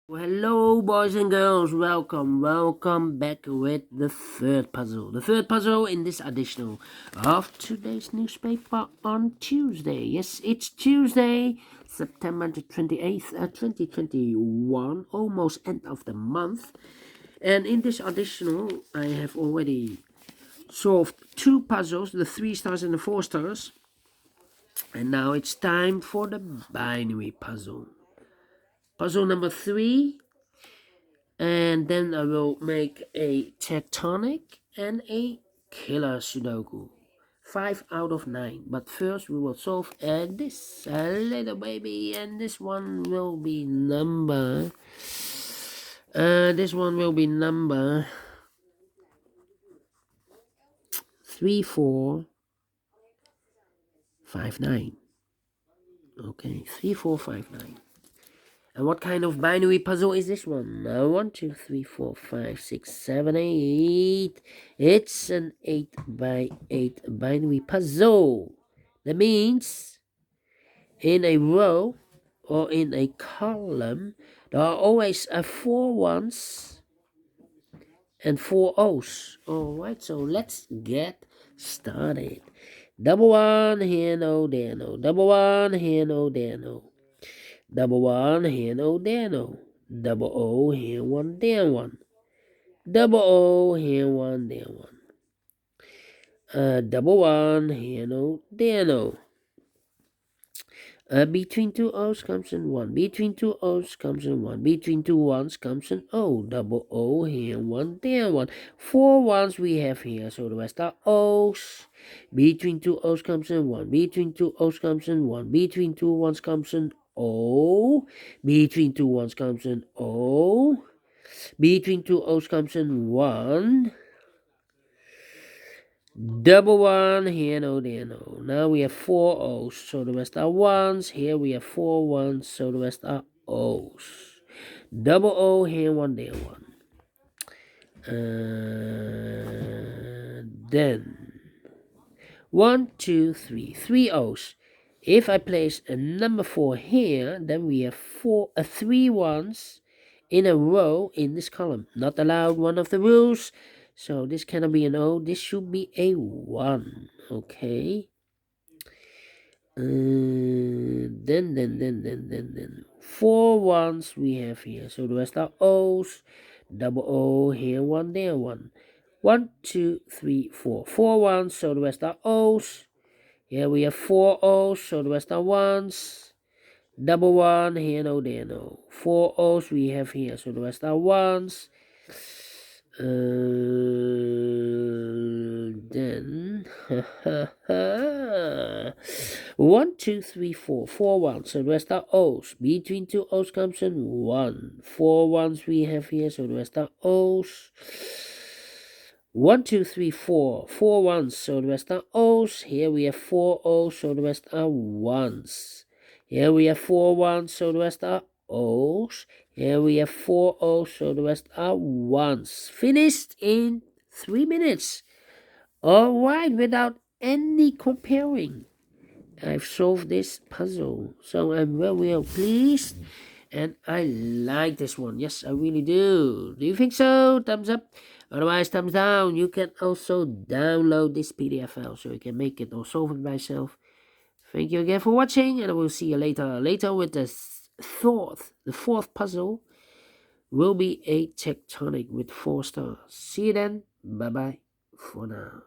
Hello, boys and girls. Welcome back with the third puzzle. The third puzzle in this edition of today's newspaper on Tuesday. Yes, it's Tuesday, September the 28th, 2021, almost end of the month. And in this additional, I have already solved two puzzles, the 3 stars and the 4 stars. And now it's time for the binary puzzle. Puzzle number 3. And then I will make a tectonic and a killer Sudoku. 5 out of 9. But first we will solve this little baby, and this one will be number 3459. Okay, 3459. And what kind of binary puzzle is this one? 1, 2, 3, 4, 5, 6, 7, 8. It's an 8 by 8 binary puzzle. That means in a row or in a column, there are always 4 ones and 4 O's. Alright, so let's get started. Double 1, here, no, there, no. Double 1, here, no, there, no. Double 1, here, no, there, no. Double O, here, 1, there, 1. Double O, here, 1, there, 1. Double 1, here, no, there, no. Between two O's comes in 1. Between two O's comes in 1. Between two ones comes in O. Double O, here, 1, there, 1. 4 ones we have here, so the rest are O's. Between two O's comes in 1. Between two O's comes in 1. Between two ones comes in O. Between two ones comes in O. Between two O's comes in 1. Double 1, here, no, there, no. Now we have 4 O's, so the rest are 1s. Here we have 4 1s, so the rest are O's. Double O, here, 1, there, 1. Then 1, 2, 3, 3 O's. If I place a number 4 here, then we have 3 1s in a row in this column. Not allowed, one of the rules. So this cannot be an O. This should be a 1. Okay. Then 4 ones we have here. So the rest are O's. Double O here, 1 there, 1. 1, 2, 3, 4. 4 ones, so the rest are O's. Here we have 4 O's, so the rest are 1s. Double 1 here, no, there, no. 4 O's we have here, so the rest are 1s. Then 1, 2, 3, 4. 4 1s, so the rest are O's. Between two O's comes in 1. 4 1s we have here, so the rest are O's. 1, 2, 3, 4. 4 1s, so the rest are O's. Here we have 4 O's, so the rest are 1s. Here we have 4 1s, so the rest are O's. Here we have 4 O's, so the rest are 1s. Finished in 3 minutes. Alright, without any comparing, I've solved this puzzle. So I'm very pleased. And I like this one. Yes, I really do. Do you think so? Thumbs up. Otherwise, thumbs down. You can also download this PDF file so you can make it or solve it by yourself. Thank you again for watching, and I will see you later. Later with the fourth puzzle will be a tectonic with 4 stars. See you then. Bye bye for now.